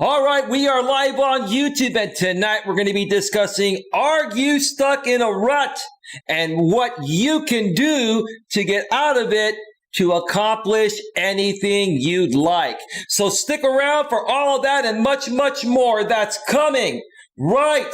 All right, we are live on YouTube, and tonight we're going to be discussing, are you stuck in a rut, and what you can do to get out of it to accomplish anything you'd like. So stick around for all of that and much, much more that's coming right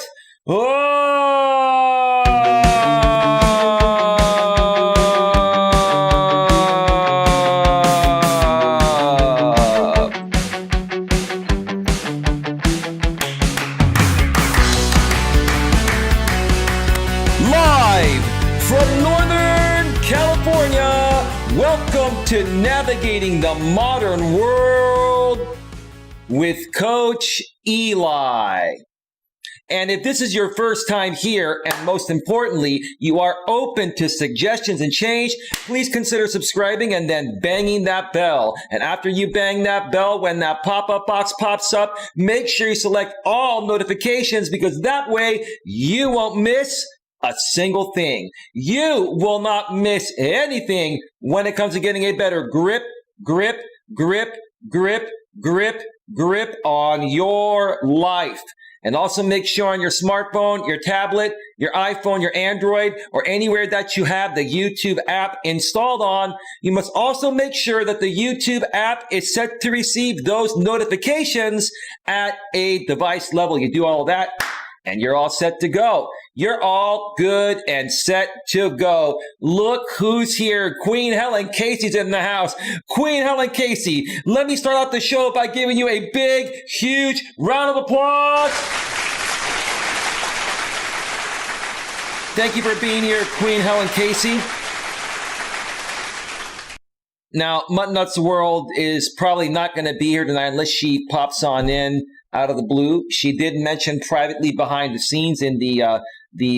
from Northern California. Welcome to Navigating the Modern World with Coach Eli. And if this is your first time here, and most importantly, you are open to suggestions and change, please consider subscribing and then banging that bell. And after you bang that bell, when that pop-up box pops up, make sure you select all notifications, because that way you won't miss a single thing. You will not miss anything when it comes to getting a better grip on your life. And also make sure on your smartphone, your tablet, your iPhone, your Android, or anywhere that you have the YouTube app installed on, you must also make sure that the YouTube app is set to receive those notifications at a device level. You do all of that, and you're all set to go. You're all good and set to go. Look who's here. Queen Helen Casey's in the house. Queen Helen Casey, let me start out the show by giving you a big, huge round of applause. Thank you for being here, Queen Helen Casey. Now, Mutt Nuts World is probably not going to be here tonight unless she pops on in out of the blue. She did mention privately behind the scenes in the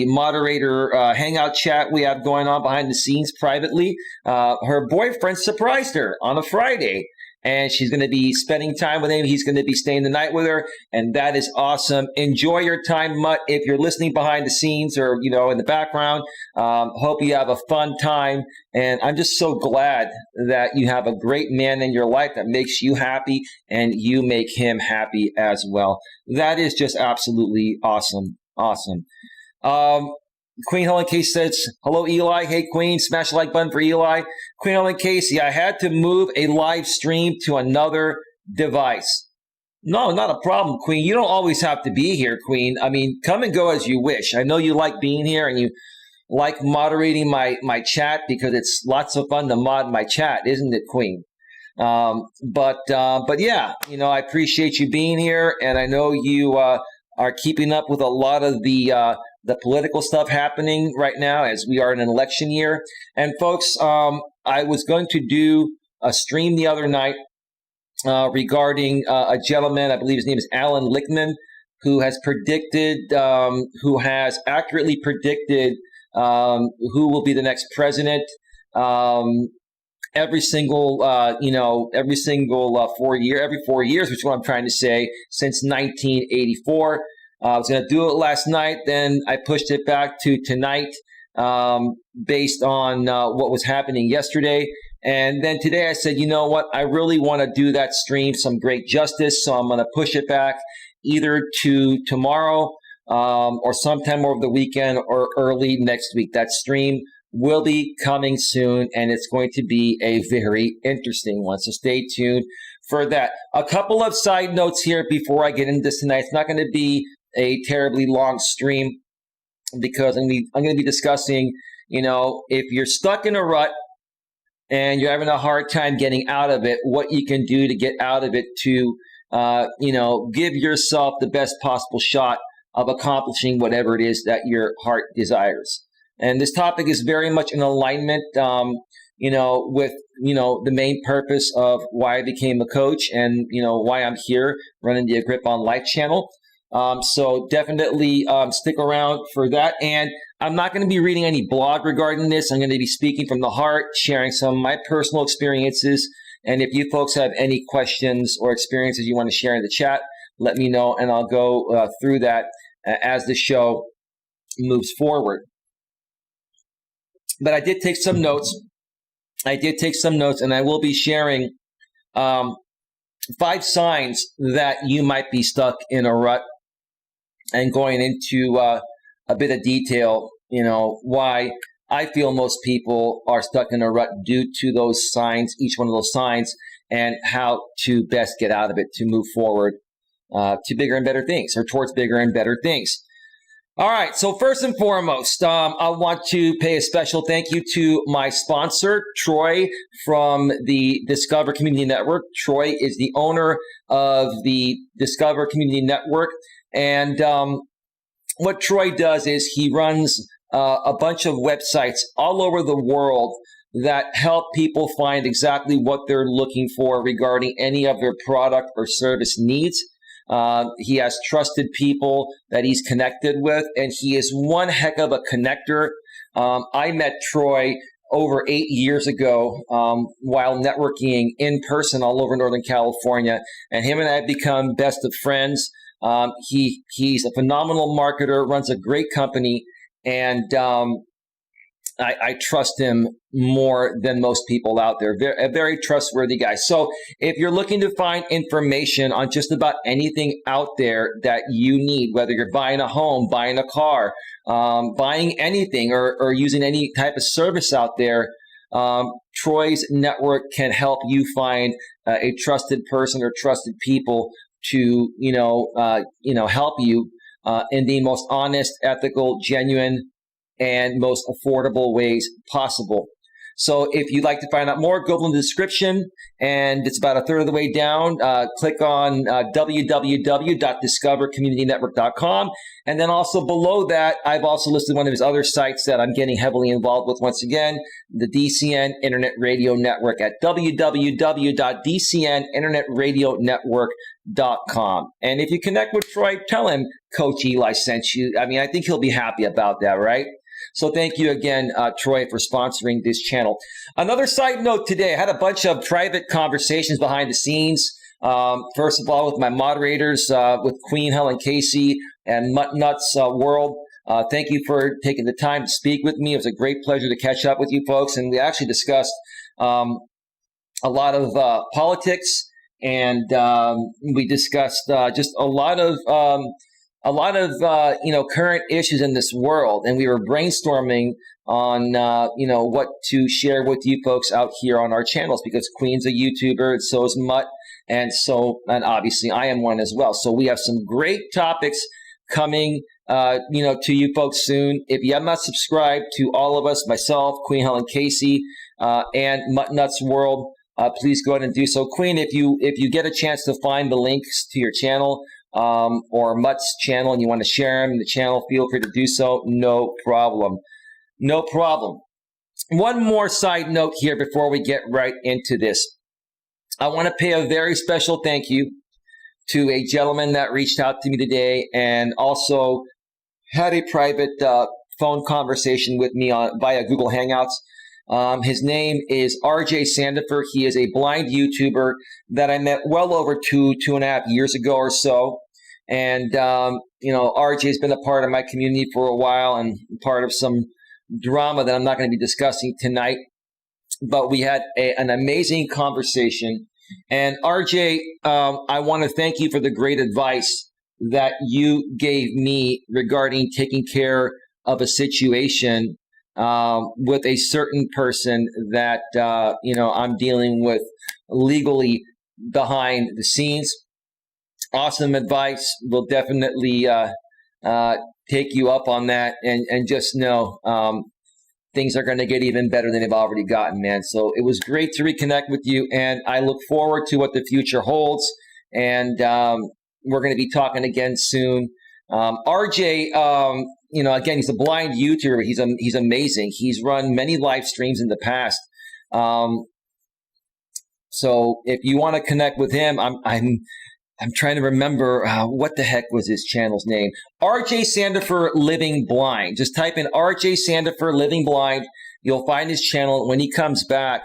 moderator hangout chat we have going on behind the scenes privately. Her boyfriend surprised her on a Friday, and she's going to be spending time with him. He's going to be staying the night with her, and that is awesome. Enjoy your time, Mutt. If you're listening behind the scenes or, in the background, hope you have a fun time. And I'm just so glad that you have a great man in your life that makes you happy and you make him happy as well. That is just absolutely awesome. Awesome. Queen Helen Casey says, hello, Eli. Hey, Queen, smash the like button for Eli. Queen Helen Casey, I had to move a live stream to another device. No, not a problem, Queen. You don't always have to be here, Queen. I mean, come and go as you wish. I know you like being here and you like moderating my chat, because it's lots of fun to mod my chat, isn't it, Queen? But yeah, I appreciate you being here, and I know you are keeping up with a lot of the political stuff happening right now, as we are in an election year. And folks, I was going to do a stream the other night regarding a gentleman, I believe his name is Alan Lichtman, who has accurately predicted who will be the next president. Every 4 years, which is what I'm trying to say, since 1984. I was going to do it last night, then I pushed it back to tonight based on what was happening yesterday. And then today I said, you know what, I really want to do that stream some great justice, so I'm going to push it back either to tomorrow or sometime over the weekend or early next week. That stream will be coming soon, and it's going to be a very interesting one. So stay tuned for that. A couple of side notes here before I get into this tonight. It's not going to be a terribly long stream, because I'm going to be discussing, if you're stuck in a rut and you're having a hard time getting out of it, what you can do to get out of it to, give yourself the best possible shot of accomplishing whatever it is that your heart desires. And this topic is very much in alignment, with, the main purpose of why I became a coach and, why I'm here running the Grip on Life channel. So definitely stick around for that. And I'm not going to be reading any blog regarding this. I'm going to be speaking from the heart, sharing some of my personal experiences. And if you folks have any questions or experiences you want to share in the chat, let me know, and I'll go through that as the show moves forward. But I did take some notes. And I will be sharing 5 signs that you might be stuck in a rut, and going into a bit of detail, why I feel most people are stuck in a rut due to those signs, each one of those signs, and how to best get out of it to move forward to bigger and better things, or towards bigger and better things. All right, so first and foremost, I want to pay a special thank you to my sponsor, Troy, from the Discover Community Network. Troy is the owner of the Discover Community Network, and what Troy does is he runs a bunch of websites all over the world that help people find exactly what they're looking for regarding any of their product or service needs. He has trusted people that he's connected with, and he is one heck of a connector. I met Troy over 8 years ago while networking in person all over Northern California, and him and I have become best of friends. He's a phenomenal marketer, runs a great company, and I trust him more than most people out there. A very trustworthy guy. So if you're looking to find information on just about anything out there that you need, whether you're buying a home, buying a car, buying anything, or using any type of service out there, Troy's network can help you find a trusted person or trusted people to help you in the most honest, ethical, genuine, and most affordable ways possible. So if you'd like to find out more, go to the description, and it's about a third of the way down. Click on www.discovercommunitynetwork.com. And then also below that, I've also listed one of his other sites that I'm getting heavily involved with once again, the DCN Internet Radio Network at www.dcninternetradionetwork.com. And if you connect with Troy, tell him Coach Eli sent you. I mean, I think he'll be happy about that, right? So thank you again, Troy, for sponsoring this channel. Another side note today, I had a bunch of private conversations behind the scenes. First of all, with my moderators, with Queen Helen Casey and Mutt Nuts World. Thank you for taking the time to speak with me. It was a great pleasure to catch up with you folks. And we actually discussed a lot of politics, and we discussed just a lot of current issues in this world, and we were brainstorming on what to share with you folks out here on our channels, because Queen's a YouTuber, and so is Mutt, and obviously I am one as well. So we have some great topics coming to you folks soon. If you have not subscribed to all of us, myself, Queen Helen Casey, and Mutt Nuts World, please go ahead and do so. Queen, if you get a chance to find the links to your channel, or Mutt's channel, and you want to share them in the channel, feel free to do so. No problem. No problem. One more side note here before we get right into this. I want to pay a very special thank you to a gentleman that reached out to me today and also had a private phone conversation with me via Google Hangouts. His name is RJ Sandifer. He is a blind YouTuber that I met well over 2.5 years ago or so. And, RJ's been a part of my community for a while and part of some drama that I'm not going to be discussing tonight. But we had an amazing conversation. And RJ, I want to thank you for the great advice that you gave me regarding taking care of a situation with a certain person that, I'm dealing with legally behind the scenes. Awesome advice. We'll definitely take you up on that, and just know things are going to get even better than they've already gotten, man. So it was great to reconnect with you, and I look forward to what the future holds. And we're going to be talking again soon. RJ, again, he's a blind YouTuber. He's amazing. He's run many live streams in the past. So if you want to connect with him, I'm trying to remember what the heck was his channel's name. RJ Sandifer Living Blind. Just type in RJ Sandifer Living Blind. You'll find his channel. When he comes back,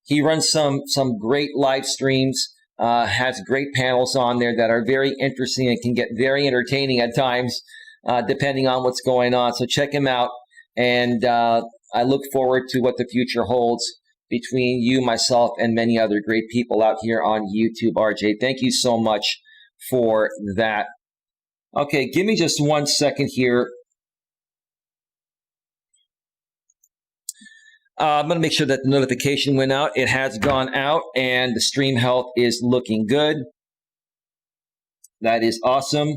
he runs some great live streams. Has great panels on there that are very interesting and can get very entertaining at times, depending on what's going on. So check him out, and I look forward to what the future holds between you, myself, and many other great people out here on YouTube, RJ. Thank you so much for that. Okay, give me just 1 second here. I'm going to make sure that the notification went out. It has gone out, and the stream health is looking good. That is awesome.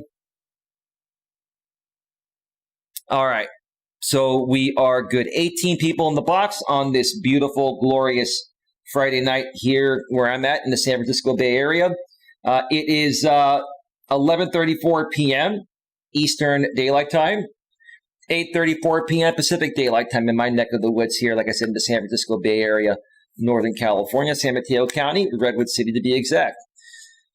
All right. So we are good. 18 people in the box on this beautiful, glorious Friday night here where I'm at in the San Francisco Bay Area. It is 11:34 p.m. Eastern Daylight Time, 8:34 p.m. Pacific Daylight Time in my neck of the woods here, like I said, in the San Francisco Bay Area, Northern California, San Mateo County, Redwood City to be exact.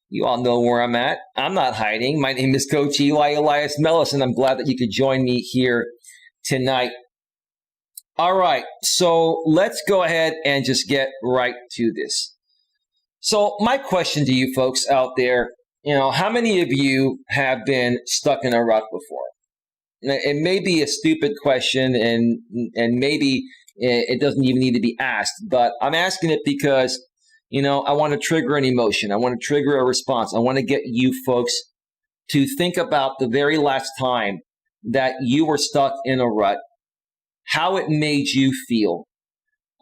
You all know where I'm at. I'm not hiding. My name is Coach Eli, Elias, Melas, and I'm glad that you could join me here tonight. All right, so let's go ahead and just get right to this. So my question to you folks out there, how many of you have been stuck in a rut before? It may be a stupid question, and maybe it doesn't even need to be asked, but I'm asking it because, I want to trigger an emotion. I want to trigger a response. I want to get you folks to think about the very last time that you were stuck in a rut, how it made you feel.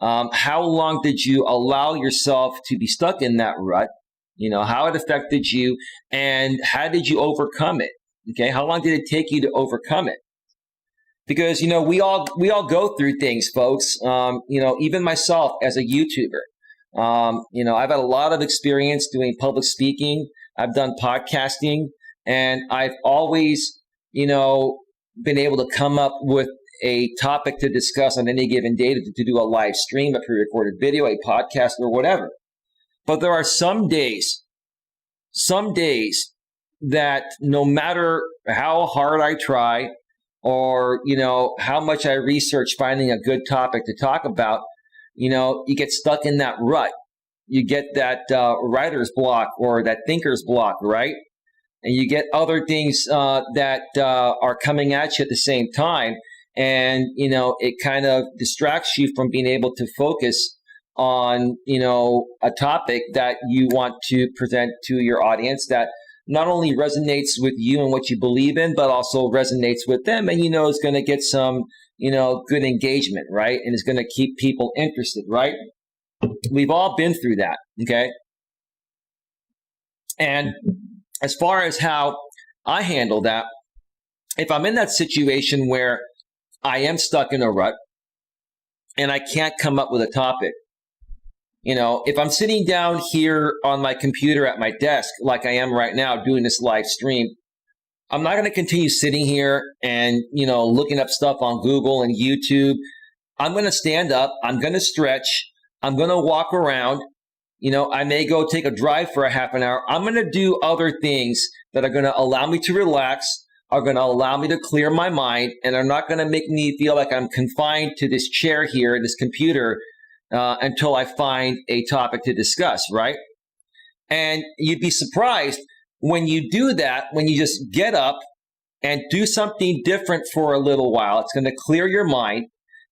How long did you allow yourself to be stuck in that rut? How it affected you, and how did you overcome it? Okay, how long did it take you to overcome it? Because we all go through things, folks. Even myself as a YouTuber, I've had a lot of experience doing public speaking. I've done podcasting, and I've always, been able to come up with a topic to discuss on any given day to do a live stream, a pre-recorded video, a podcast, or whatever. But there are some days that no matter how hard I try or, how much I research finding a good topic to talk about, you get stuck in that rut. You get that writer's block or that thinker's block, right? And you get other things that are coming at you at the same time. And, it kind of distracts you from being able to focus on, a topic that you want to present to your audience that not only resonates with you and what you believe in, but also resonates with them. And, is going to get some, good engagement, right? And is going to keep people interested, right? We've all been through that, okay? And as far as how I handle that, if I'm in that situation where I am stuck in a rut and I can't come up with a topic, if I'm sitting down here on my computer at my desk, like I am right now doing this live stream, I'm not going to continue sitting here and, looking up stuff on Google and YouTube. I'm going to stand up. I'm going to stretch. I'm going to walk around. I may go take a drive for a half an hour. I'm going to do other things that are going to allow me to relax, are going to allow me to clear my mind, and are not going to make me feel like I'm confined to this chair here, this computer, until I find a topic to discuss, right? And you'd be surprised when you do that, when you just get up and do something different for a little while. It's going to clear your mind.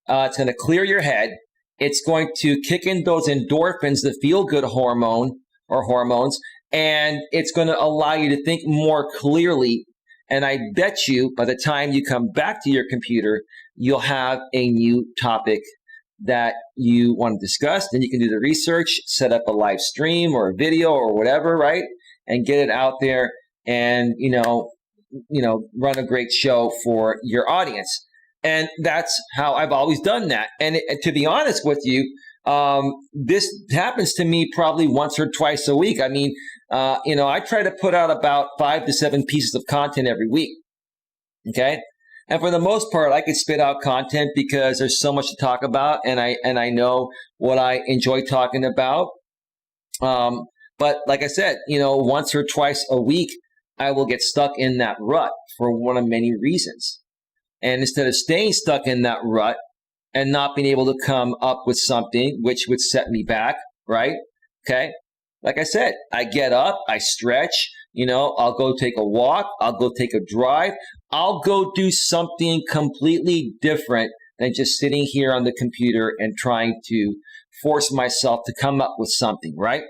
It's going to clear your head. It's going to kick in those endorphins, the feel-good hormone or hormones, and it's going to allow you to think more clearly. And I bet you by the time you come back to your computer, you'll have a new topic that you want to discuss. Then you can do the research, set up a live stream or a video or whatever, right? And get it out there and, run a great show for your audience. And that's how I've always done that. And to be honest with you, this happens to me probably once or twice a week. I mean, I try to put out about 5 to 7 pieces of content every week. Okay. And for the most part, I could spit out content because there's so much to talk about, and I know what I enjoy talking about. But like I said, once or twice a week, I will get stuck in that rut for one of many reasons. And instead of staying stuck in that rut and not being able to come up with something which would set me back, right? Okay. Like I said, I get up, I stretch, I'll go take a walk, I'll go take a drive, I'll go do something completely different than just sitting here on the computer and trying to force myself to come up with something, right?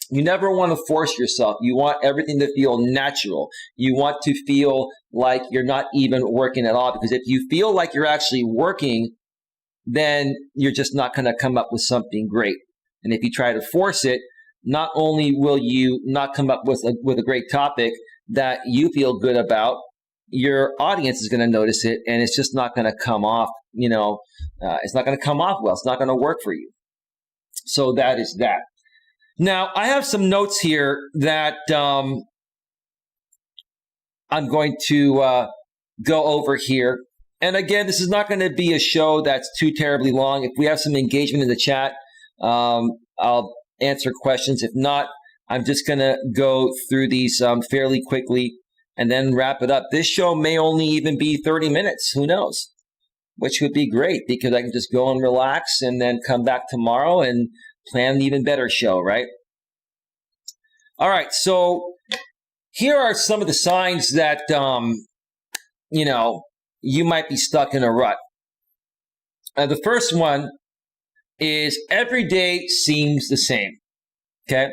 You never want to force yourself. You want everything to feel natural. You want to feel like you're not even working at all, because if you feel like you're actually working, then you're just not going to come up with something great. And if you try to force it, not only will you not come up with a great topic that you feel good about, your audience is going to notice it, and it's just not going to come off, it's not going to come off well. It's not going to work for you. So that is that. Now, I have some notes here that I'm going to go over here. And again, this is not going to be a show that's too terribly long. If we have some engagement in the chat, I'll answer questions. If not, I'm just going to go through these fairly quickly and then wrap it up. This show may only even be 30 minutes. Who knows? Which would be great, because I can just go and relax and then come back tomorrow and plan an even better show, right? All right, so here are some of the signs that, you might be stuck in a rut. The first one is every day seems the same, okay?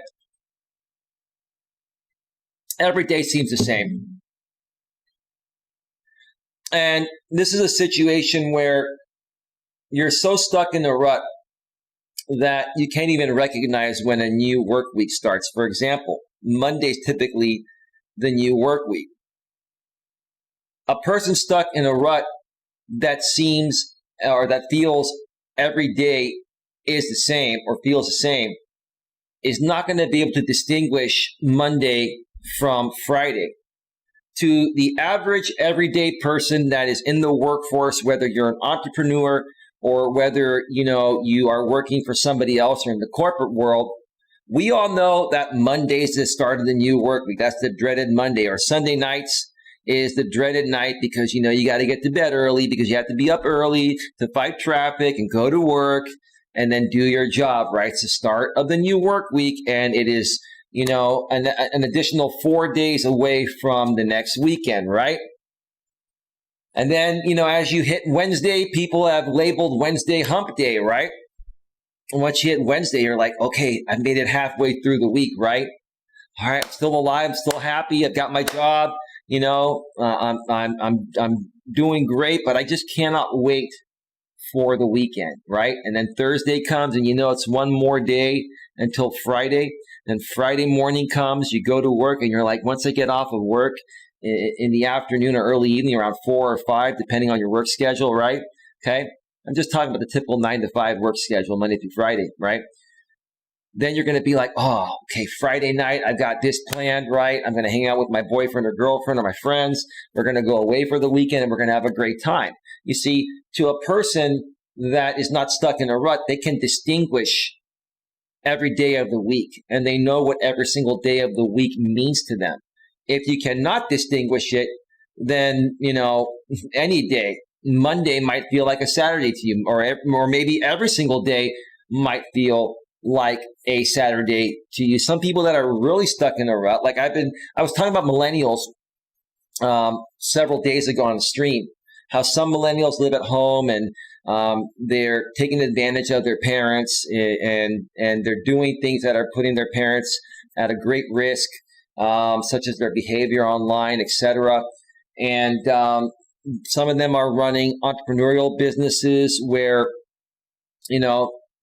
Every day seems the same. And this is a situation where you're so stuck in a rut that you can't even recognize when a new work week starts. For example, Monday's typically the new work week. A person stuck in a rut that seems or that feels every day is the same or feels the same is not going to be able to distinguish Monday from Friday. To the average everyday person that is in the workforce, whether you're an entrepreneur or whether you are working for somebody else or in the corporate world, we all know that Monday's the start of the new work week. That's the dreaded Monday. Or Sunday nights is the dreaded night because you got to get to bed early because you have to be up early to fight traffic and go to work and then do your job, right? It's the start of the new work week, and it is an additional 4 days away from the next weekend, right? And then, as you hit Wednesday, people have labeled Wednesday hump day, right? And once you hit Wednesday, you're like, okay, I've made it halfway through the week, right? All right, I'm still alive, I'm still happy, I've got my job, I'm doing great, but I just cannot wait for the weekend, right? And then Thursday comes, and it's one more day until Friday. Then Friday morning comes, you go to work, and you're like, once I get off of work in the afternoon or early evening around 4 or 5, depending on your work schedule, right? Okay. I'm just talking about the typical 9 to 5 work schedule, Monday through Friday, right? Then you're going to be like, oh, okay, Friday night, I've got this planned, right? I'm going to hang out with my boyfriend or girlfriend or my friends. We're going to go away for the weekend, and we're going to have a great time. You see, to a person that is not stuck in a rut, they can distinguish every day of the week, and they know what every single day of the week means to them. If you cannot distinguish it, then, any day, Monday might feel like a Saturday to you, or maybe every single day might feel like a Saturday to you. Some people that are really stuck in a rut, like I was talking about millennials several days ago on the stream, how some millennials live at home and they're taking advantage of their parents and they're doing things that are putting their parents at a great risk, such as their behavior online, etc. And some of them are running entrepreneurial businesses where,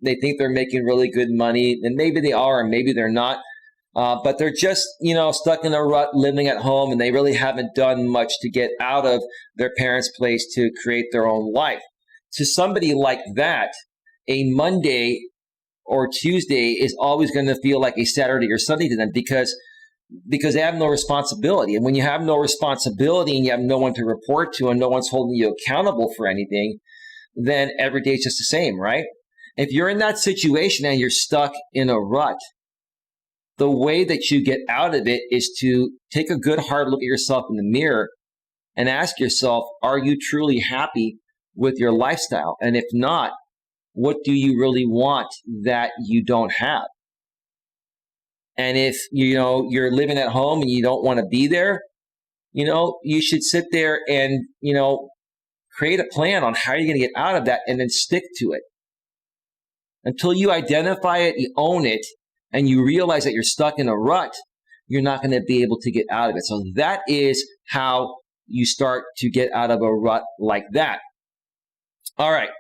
they think they're making really good money, and maybe they are, and maybe they're not. But they're just, stuck in a rut living at home, and they really haven't done much to get out of their parents' place to create their own life. To somebody like that, a Monday or Tuesday is always going to feel like a Saturday or Sunday to them because they have no responsibility. And when you have no responsibility and you have no one to report to and no one's holding you accountable for anything, then every day is just the same, right? If you're in that situation and you're stuck in a rut, the way that you get out of it is to take a good hard look at yourself in the mirror and ask yourself, are you truly happy with your lifestyle? And if not, what do you really want that you don't have? And if, you're living at home and you don't want to be there, you should sit there and, create a plan on how you're going to get out of that and then stick to it. Until you identify it, you own it, and you realize that you're stuck in a rut, you're not going to be able to get out of it. So that is how you start to get out of a rut like that. All right.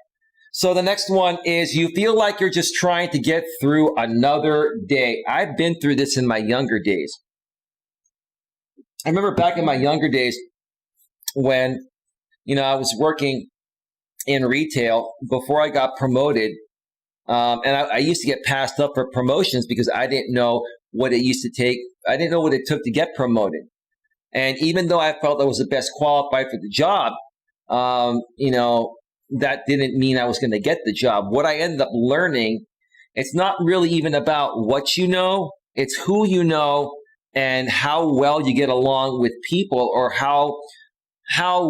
So the next one is you feel like you're just trying to get through another day. I've been through this in my younger days. I remember back in my younger days when, I was working in retail before I got promoted. And I used to get passed up for promotions because I didn't know what it used to take. I didn't know what it took to get promoted. And even though I felt I was the best qualified for the job, that didn't mean I was going to get the job. What I ended up learning, it's not really even about what you know, it's who you know and how well you get along with people, or how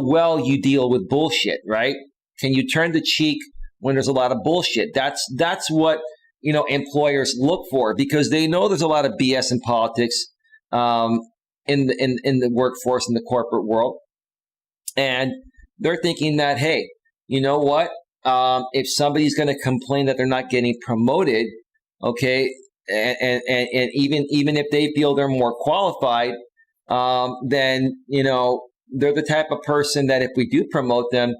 well you deal with bullshit, right? Can you turn the cheek when there's a lot of bullshit? That's what, employers look for, because they know there's a lot of BS in politics, in the workforce, in the corporate world. And they're thinking that, hey, you know what? If somebody's going to complain that they're not getting promoted, okay, and even if they feel they're more qualified, then, they're the type of person that if we do promote them,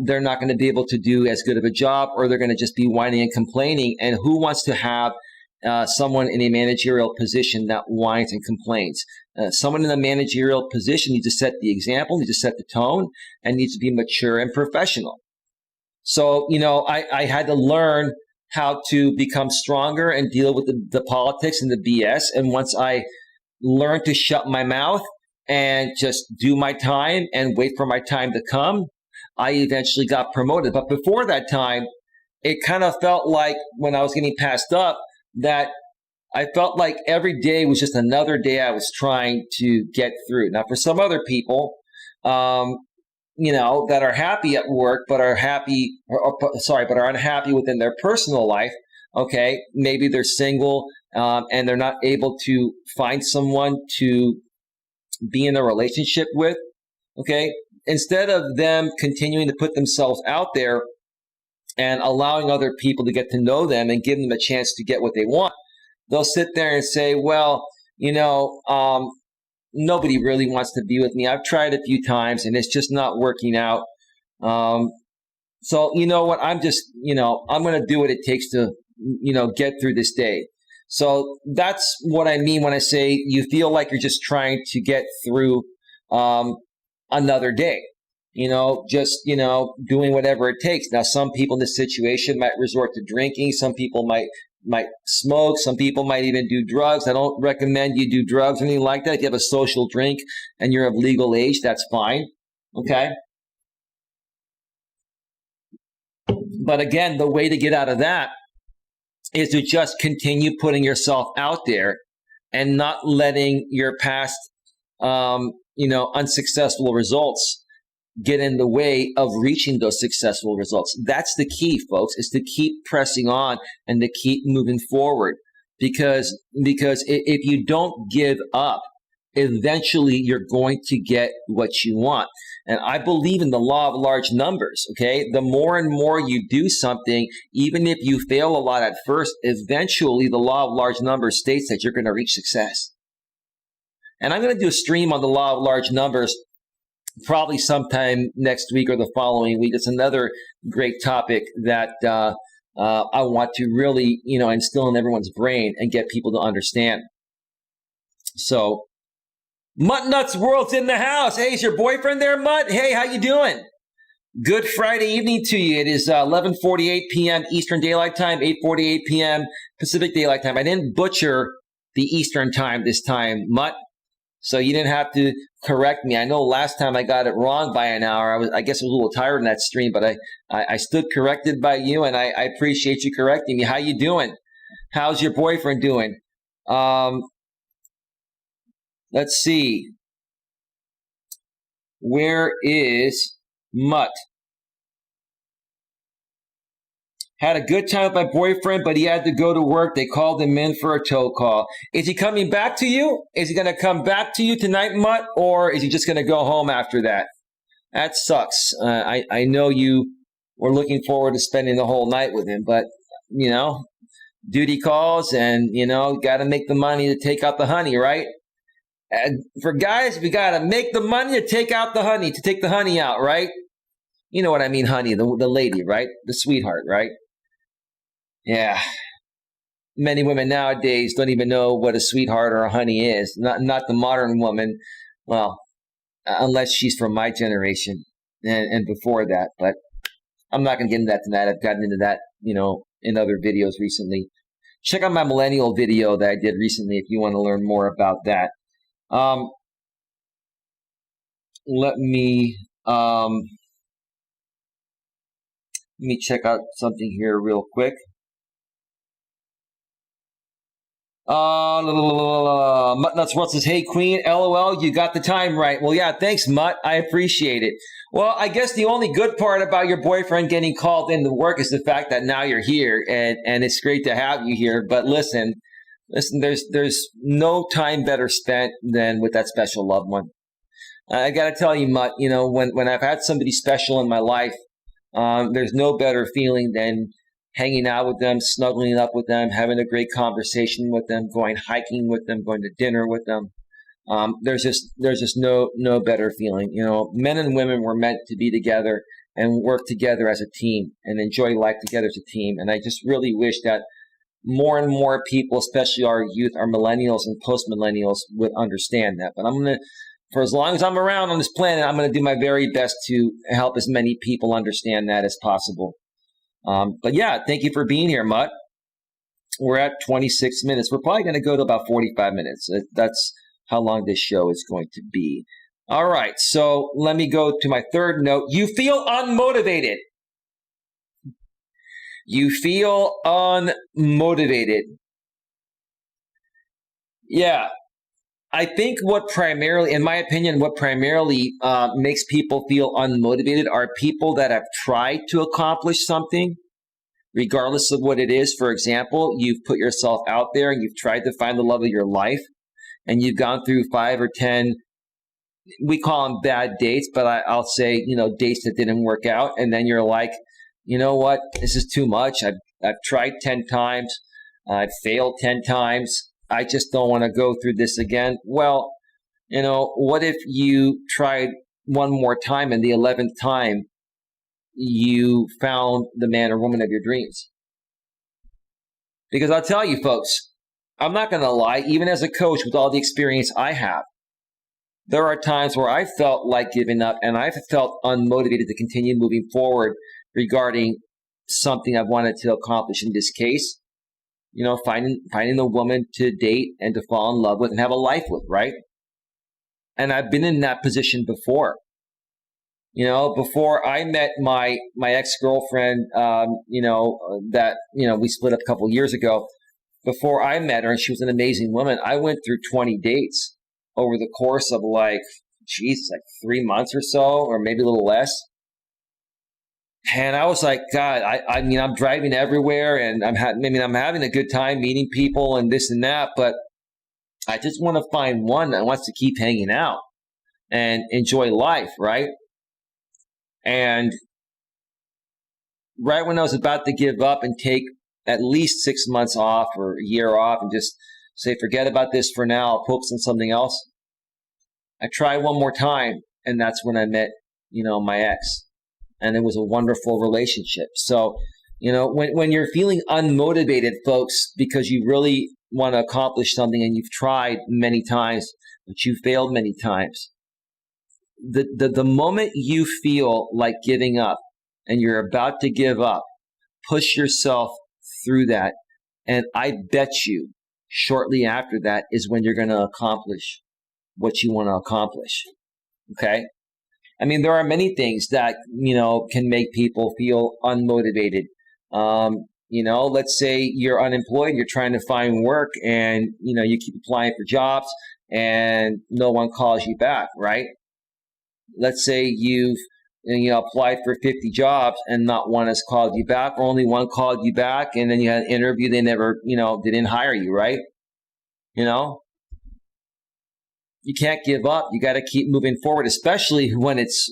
they're not going to be able to do as good of a job, or they're going to just be whining and complaining. And who wants to have someone in a managerial position that whines and complains? Someone in a managerial position needs to set the example, needs to set the tone, and needs to be mature and professional. So, I had to learn how to become stronger and deal with the politics and the BS. And once I learned to shut my mouth and just do my time and wait for my time to come, I eventually got promoted. But before that time, it kind of felt like when I was getting passed up that I felt like every day was just another day I was trying to get through. Now, for some other people, that are happy at work, but are unhappy within their personal life. Okay, maybe they're single and they're not able to find someone to be in a relationship with. Okay, instead of them continuing to put themselves out there and allowing other people to get to know them and give them a chance to get what they want, they'll sit there and say, well, nobody really wants to be with me. I've tried a few times and it's just not working out. So you know what? I'm just, I'm going to do what it takes to, get through this day. So that's what I mean when I say you feel like you're just trying to get through another day. Doing whatever it takes. Now, some people in this situation might resort to drinking. Some people might smoke. Some people might even do drugs. I don't recommend you do drugs or anything like that. If you have a social drink and you're of legal age, that's fine. Okay. But again, the way to get out of that is to just continue putting yourself out there and not letting your past, unsuccessful results get in the way of reaching those successful results. That's the key, folks, is to keep pressing on and to keep moving forward. Because if you don't give up, eventually you're going to get what you want. And I believe in the law of large numbers, okay? The more and more you do something, even if you fail a lot at first, eventually the law of large numbers states that you're going to reach success. And I'm going to do a stream on the law of large numbers probably sometime next week or the following week. It's another great topic that I want to really, instill in everyone's brain and get people to understand. So, Mutt Nuts World's in the house. Hey, is your boyfriend there, Mutt? Hey, how you doing? Good Friday evening to you. It is 11:48 p.m. Eastern Daylight Time, 8:48 p.m. Pacific Daylight Time. I didn't butcher the Eastern Time this time, Mutt. So you didn't have to correct me. I know last time I got it wrong by an hour. I guess I was a little tired in that stream, but I stood corrected by you, and I appreciate you correcting me. How you doing? How's your boyfriend doing? Let's see. Where is Mutt? Had a good time with my boyfriend, but he had to go to work. They called him in for a tow call. Is he coming back to you? Is he going to come back to you tonight, Mutt? Or is he just going to go home after that? That sucks. I know you were looking forward to spending the whole night with him, but duty calls and, got to make the money to take out the honey, right? And for guys, we got to make the money to take out the honey, to take the honey out, right? You know what I mean, honey, the lady, right? The sweetheart, right? Yeah. Many women nowadays don't even know what a sweetheart or a honey is. Not the modern woman. Well, unless she's from my generation and before that. But I'm not going to get into that tonight. I've gotten into that, in other videos recently. Check out my millennial video that I did recently if you want to learn more about that. Let me check out something here real quick. Mutt Nuts World says, hey, Queen, LOL, you got the time right. Well, yeah, thanks, Mutt. I appreciate it. Well, I guess the only good part about your boyfriend getting called into work is the fact that now you're here, and it's great to have you here. But listen, there's no time better spent than with that special loved one. I got to tell you, Mutt, when I've had somebody special in my life, there's no better feeling than hanging out with them, snuggling up with them, having a great conversation with them, going hiking with them, going to dinner with them. There's just no better feeling. Men and women were meant to be together and work together as a team and enjoy life together as a team. And I just really wish that more and more people, especially our youth, our millennials and post-millennials, would understand that. But for as long as I'm around on this planet, I'm going to do my very best to help as many people understand that as possible. But yeah, thank you for being here, Mutt. We're at 26 minutes. We're probably going to go to about 45 minutes. That's how long this show is going to be. All right, so let me go to my third note. You feel unmotivated. You feel unmotivated. Yeah. I think in my opinion, what primarily makes people feel unmotivated are people that have tried to accomplish something, regardless of what it is. For example, you've put yourself out there and you've tried to find the love of your life, and you've gone through 5 or 10, we call them bad dates, but I'll say, dates that didn't work out. And then you're like, you know what? This is too much. I've tried 10 times. I've failed 10 times. I just don't want to go through this again. Well, what if you tried one more time and the 11th time you found the man or woman of your dreams? Because I'll tell you, folks, I'm not going to lie, even as a coach with all the experience I have, there are times where I felt like giving up and I've felt unmotivated to continue moving forward regarding something I wanted to accomplish. In this case, finding a woman to date and to fall in love with and have a life with, right? And I've been in that position before. Before I met my ex-girlfriend, that, we split up a couple years ago. Before I met her, and she was an amazing woman, I went through 20 dates over the course of 3 months or so, or maybe a little less. And I was like, God, I'm driving everywhere and I'm having a good time meeting people and this and that, but I just want to find one that wants to keep hanging out and enjoy life, right? And right when I was about to give up and take at least 6 months off or a year off and just say, forget about this for now, I'll focus on something else, I tried one more time, and that's when I met, my ex. And it was a wonderful relationship. So, when you're feeling unmotivated, folks, because you really want to accomplish something and you've tried many times, but you failed many times, the moment you feel like giving up and you're about to give up, push yourself through that. And I bet you shortly after that is when you're going to accomplish what you want to accomplish. Okay? There are many things that, can make people feel unmotivated. Let's say you're unemployed, you're trying to find work and, you keep applying for jobs and no one calls you back, right? Let's say you've applied for 50 jobs and not one has called you back, or only one called you back, and then you had an interview, they never, they didn't hire you, right? you can't give up. You got to keep moving forward, especially when it's,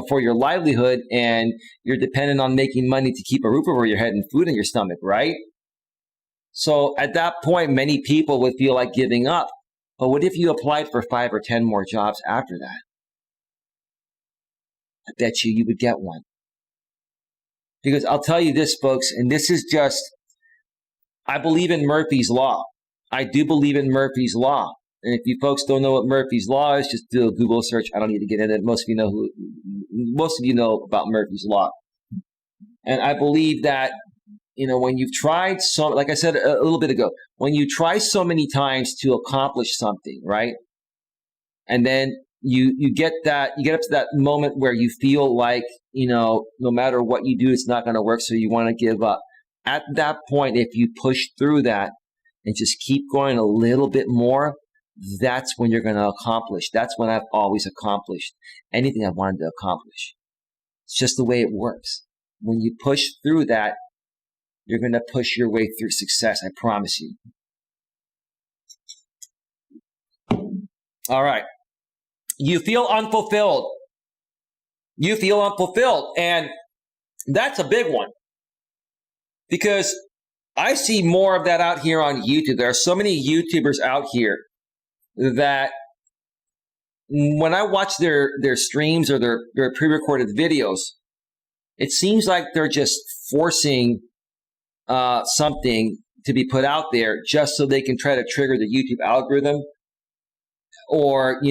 for your livelihood and you're dependent on making money to keep a roof over your head and food in your stomach, right? So at that point, many people would feel like giving up. But what if you applied for 5 or 10 more jobs after that? I bet you would get one. Because I'll tell you this, folks, and this is just, I believe in Murphy's Law. I do believe in Murphy's Law. And if you folks don't know what Murphy's Law is, just do a Google search. I don't need to get into it. Most of you know about Murphy's Law. And I believe that, when you've tried like I said a little bit ago, when you try so many times to accomplish something, right? And then you get up to that moment where you feel like, no matter what you do, it's not going to work. So you want to give up. At that point, if you push through that and just keep going a little bit more, that's when you're going to accomplish. That's when I've always accomplished anything I wanted to accomplish. It's just the way it works. When you push through that, you're going to push your way through success. I promise you. All right. You feel unfulfilled. You feel unfulfilled. And that's a big one. Because I see more of that out here on YouTube. There are so many YouTubers out here that when I watch their streams or their pre-recorded videos, it seems like they're just forcing something to be put out there just so they can try to trigger the YouTube algorithm, or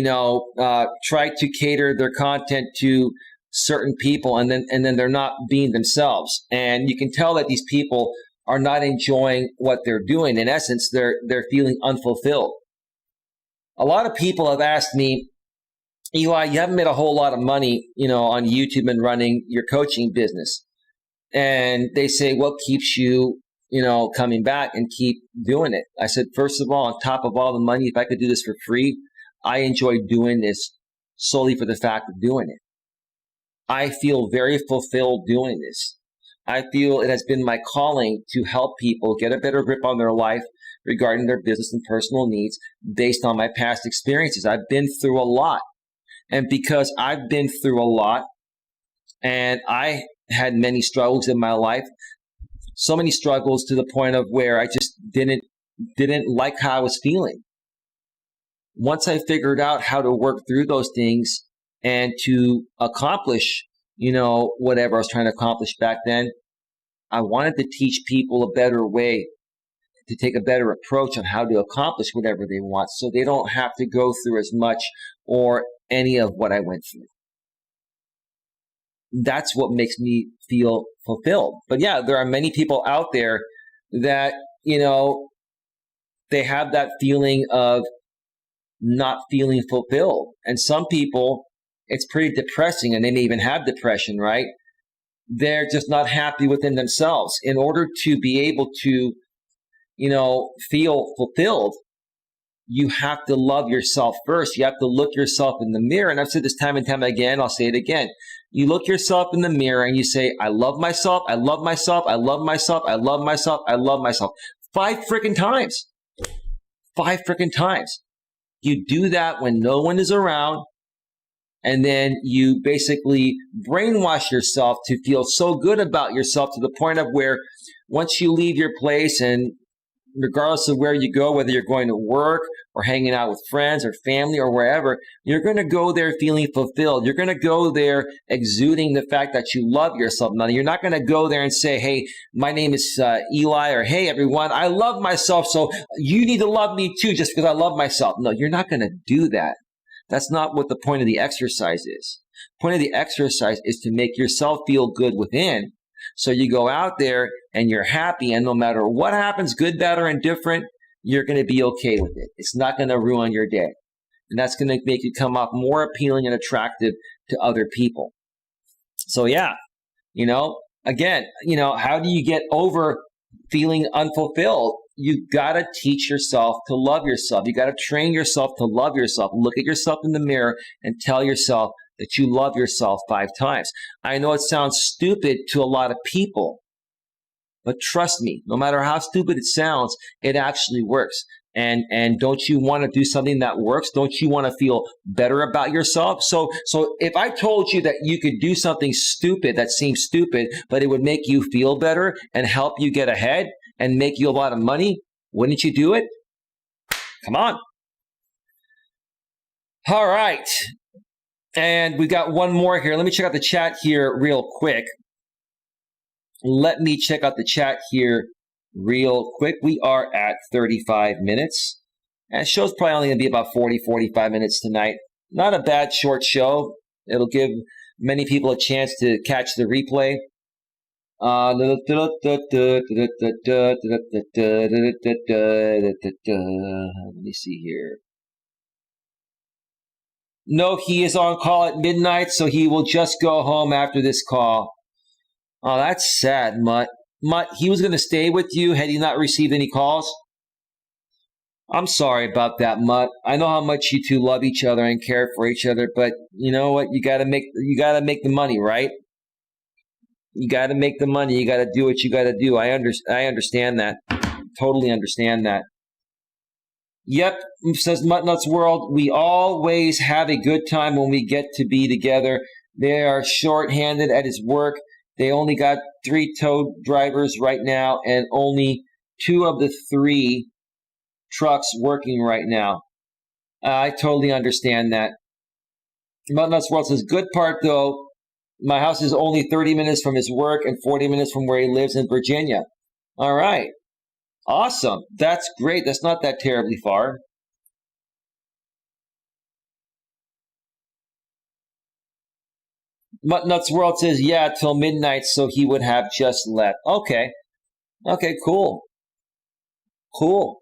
try to cater their content to certain people, and then they're not being themselves. And you can tell that these people are not enjoying what they're doing. In essence, they're feeling unfulfilled. A lot of people have asked me, Eli, you haven't made a whole lot of money, on YouTube and running your coaching business. And they say, what keeps you, coming back and keep doing it? I said, first of all, on top of all the money, if I could do this for free, I enjoy doing this solely for the fact of doing it. I feel very fulfilled doing this. I feel it has been my calling to help people get a better grip on their life regarding their business and personal needs based on my past experiences. I've been through a lot. And because I've been through a lot, and I had many struggles in my life, so many struggles to the point of where I just didn't like how I was feeling. Once I figured out how to work through those things and to accomplish, whatever I was trying to accomplish back then, I wanted to teach people a better way, to take a better approach on how to accomplish whatever they want, so they don't have to go through as much or any of what I went through. That's what makes me feel fulfilled. But yeah, there are many people out there that, they have that feeling of not feeling fulfilled. And some people, it's pretty depressing, and they may even have depression, right? They're just not happy within themselves. In order to be able to, feel fulfilled, you have to love yourself first. You have to look yourself in the mirror. And I've said this time and time again. I'll say it again. You look yourself in the mirror and you say, I love myself. I love myself. I love myself. I love myself. I love myself. 5 freaking times. 5 freaking times. You do that when no one is around. And then you basically brainwash yourself to feel so good about yourself to the point of where once you leave your place, and regardless of where you go, whether you're going to work or hanging out with friends or family or wherever, you're going to go there feeling fulfilled. You're going to go there exuding the fact that you love yourself. Now, you're not going to go there and say, hey, my name is Eli, or hey, everyone, I love myself, so you need to love me too just because I love myself. No, you're not going to do that. That's not what the point of the exercise is. The point of the exercise is to make yourself feel good within. So you go out there and you're happy, and no matter what happens, good, bad, or indifferent, you're going to be okay with it. It's not going to ruin your day. And that's going to make you come off more appealing and attractive to other people. So yeah, again, how do you get over feeling unfulfilled? You got to teach yourself to love yourself. You got to train yourself to love yourself. Look at yourself in the mirror and tell yourself that you love yourself 5 times. I know it sounds stupid to a lot of people, but trust me, no matter how stupid it sounds, it actually works. And don't you want to do something that works? Don't you want to feel better about yourself? So if I told you that you could do something stupid that seems stupid, but it would make you feel better and help you get ahead and make you a lot of money, wouldn't you do it? Come on. All right. And we got one more here. Let me check out the chat here real quick. Let me check out the chat here real quick. We are at 35 minutes. And the show's probably only going to be about 40, 45 minutes tonight. Not a bad short show. It'll give many people a chance to catch the replay. Let me see here. No, he is on call at midnight, so he will just go home after this call. Oh, that's sad, Mutt. Mutt, he was going to stay with you had he not received any calls? I'm sorry about that, Mutt. I know how much you two love each other and care for each other, but you know what? You gotta make the money, right? You gotta make the money. You gotta do what you gotta do. I understand that. Totally understand that. Yep, says Mutt Nuts World, we always have a good time when we get to be together. They are short-handed at his work. They only got 3 tow drivers right now and only 2 of the 3 trucks working right now. I totally understand that. Mutt Nuts World says, good part though, my house is only 30 minutes from his work and 40 minutes from where he lives in Virginia. All right. Awesome. That's great. That's not that terribly far. Mutt Nuts World says, yeah, till midnight, so he would have just left. Okay. Okay, cool. Cool.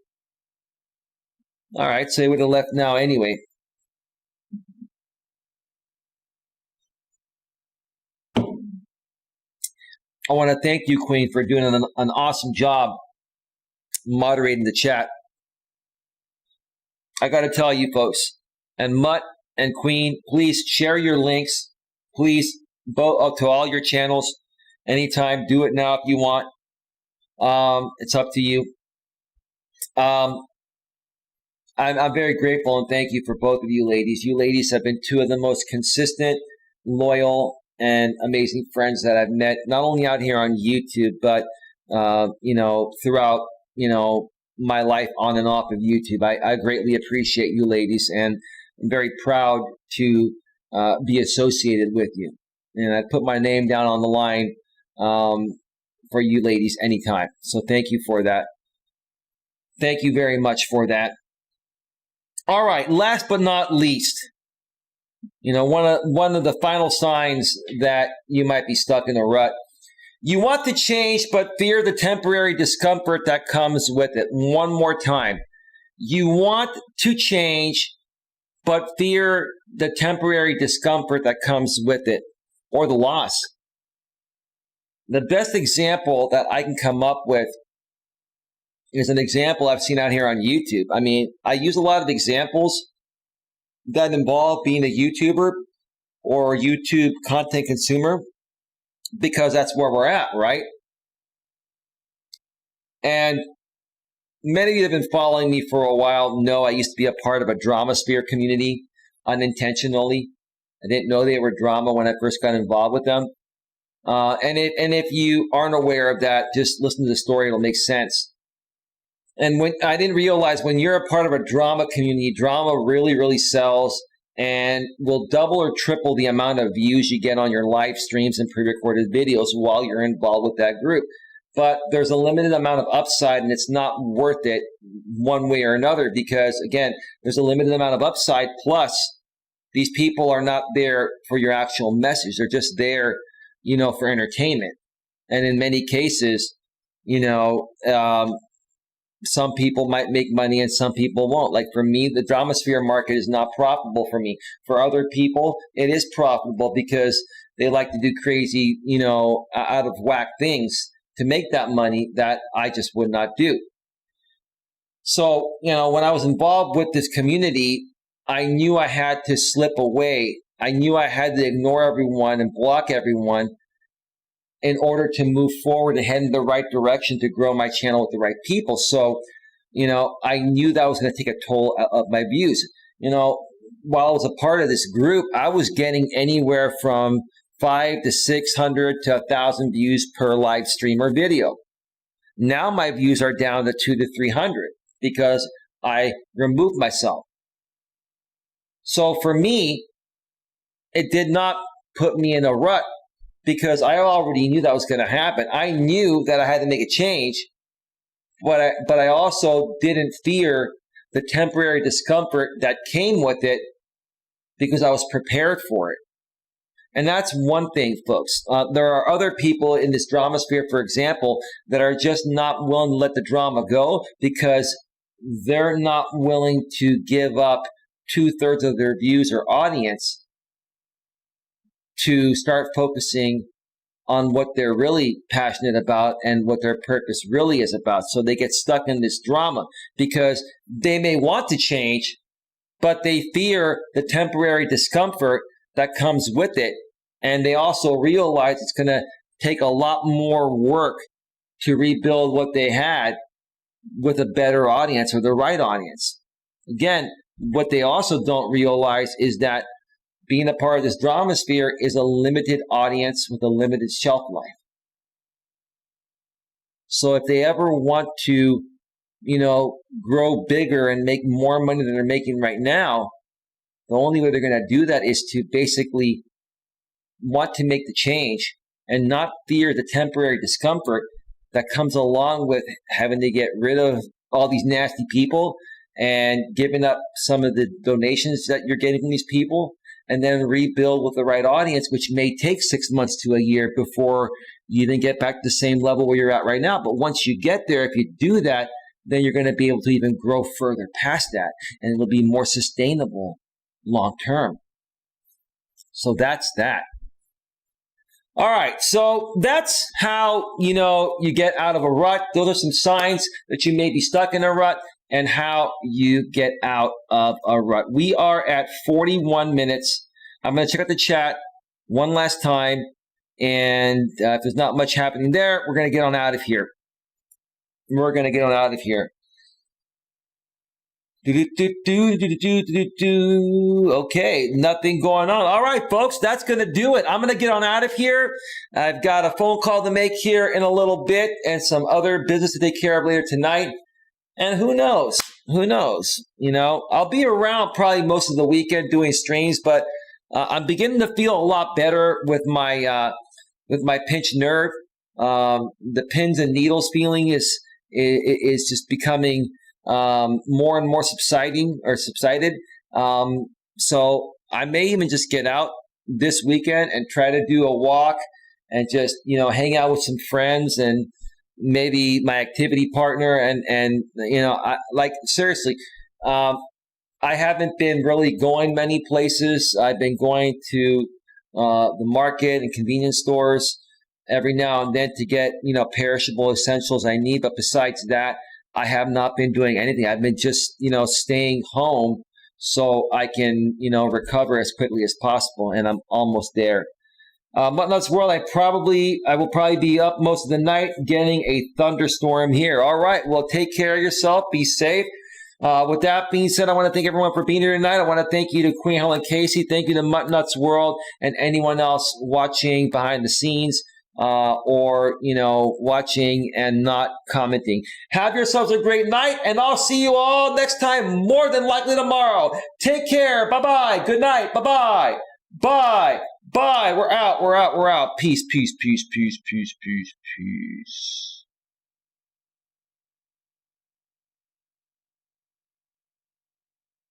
All right, so he would have left now anyway. I want to thank you, Queen, for doing an awesome job moderating the chat. I got to tell you, folks, and Mutt and Queen, please share your links. Please, both to all your channels anytime. Do it now if you want. It's up to you. I'm very grateful and thank you for both of you ladies. You ladies have been 2 of the most consistent, loyal, and amazing friends that I've met, not only out here on YouTube, but throughout my life on and off of YouTube. I greatly appreciate you ladies, and I'm very proud to be associated with you. And I put my name down on the line for you ladies anytime. So thank you for that. Thank you very much for that. All right, last but not least, one of the final signs that you might be stuck in a rut. You want to change, but fear the temporary discomfort that comes with it. One more time. You want to change, but fear the temporary discomfort that comes with it, or the loss. The best example that I can come up with is an example I've seen out here on YouTube. I mean, I use a lot of examples that involve being a YouTuber or a YouTube content consumer because that's where we're at, right? And many of you have been following me for a while know I used to be a part of a drama sphere community unintentionally. I didn't know they were drama when I first got involved with them. And if you aren't aware of that, just listen to the story. It'll make sense. And when I didn't realize when you're a part of a drama community, drama really, really sells and will double or triple the amount of views you get on your live streams and pre-recorded videos while you're involved with that group. But there's a limited amount of upside, and it's not worth it one way or another because, again, there's a limited amount of upside. Plus, these people are not there for your actual message. They're just there, for entertainment. And in many cases, some people might make money and some people won't. Like for me, the drama sphere market is not profitable for me. For other people, it is profitable because they like to do crazy, out of whack things to make that money that I just would not do. So, when I was involved with this community, I knew I had to slip away. I knew I had to ignore everyone and block everyone in order to move forward and head in the right direction to grow my channel with the right people. So, I knew that was going to take a toll of my views. While I was a part of this group, I was getting anywhere from 500 to 600 to 1,000 views per live stream or video. Now my views are down to 200 to 300 because I removed myself. So for me, it did not put me in a rut because I already knew that was going to happen. I knew that I had to make a change, but I also didn't fear the temporary discomfort that came with it because I was prepared for it. And that's one thing, folks. There are other people in this drama sphere, for example, that are just not willing to let the drama go because they're not willing to give up 2/3 of their views or audience to start focusing on what they're really passionate about and what their purpose really is about. So they get stuck in this drama because they may want to change, but they fear the temporary discomfort that comes with it. And they also realize it's going to take a lot more work to rebuild what they had with a better audience or the right audience. Again, what they also don't realize is that being a part of this drama sphere is a limited audience with a limited shelf life. So if they ever want to, grow bigger and make more money than they're making right now, the only way they're going to do that is to basically want to make the change and not fear the temporary discomfort that comes along with having to get rid of all these nasty people and giving up some of the donations that you're getting from these people, and then rebuild with the right audience, which may take 6 months to a year before you then get back to the same level where you're at right now. But once you get there, if you do that, then you're going to be able to even grow further past that, and it'll be more sustainable long term. So that's that. All right, so that's how, you get out of a rut. Those are some signs that you may be stuck in a rut and how you get out of a rut. We are at 41 minutes. I'm going to check out the chat one last time, and if there's not much happening there, we're going to get on out of here. Okay, nothing going on. All right, folks, that's going to do it. I'm going to get on out of here. I've got a phone call to make here in a little bit and some other business to take care of later tonight. And who knows? I'll be around probably most of the weekend doing streams, but I'm beginning to feel a lot better with my pinched nerve. The pins and needles feeling is just becoming more and more subsided. So I may even just get out this weekend and try to do a walk and just, hang out with some friends and maybe my activity partner. And seriously, I haven't been really going many places. I've been going to the market and convenience stores every now and then to get, perishable essentials I need. But besides that, I have not been doing anything. I've been just, staying home so I can, recover as quickly as possible. And I'm almost there. Mutt World, I will probably be up most of the night getting a thunderstorm here. All right. Well, take care of yourself. Be safe. With that being said, I want to thank everyone for being here tonight. I want to thank you to Queen Helen Casey. Thank you to Mutt World and anyone else watching behind the scenes. Or watching and not commenting. Have yourselves a great night, and I'll see you all next time, more than likely tomorrow. Take care. Bye-bye. Good night. Bye-bye. Bye. Bye. We're out. Peace.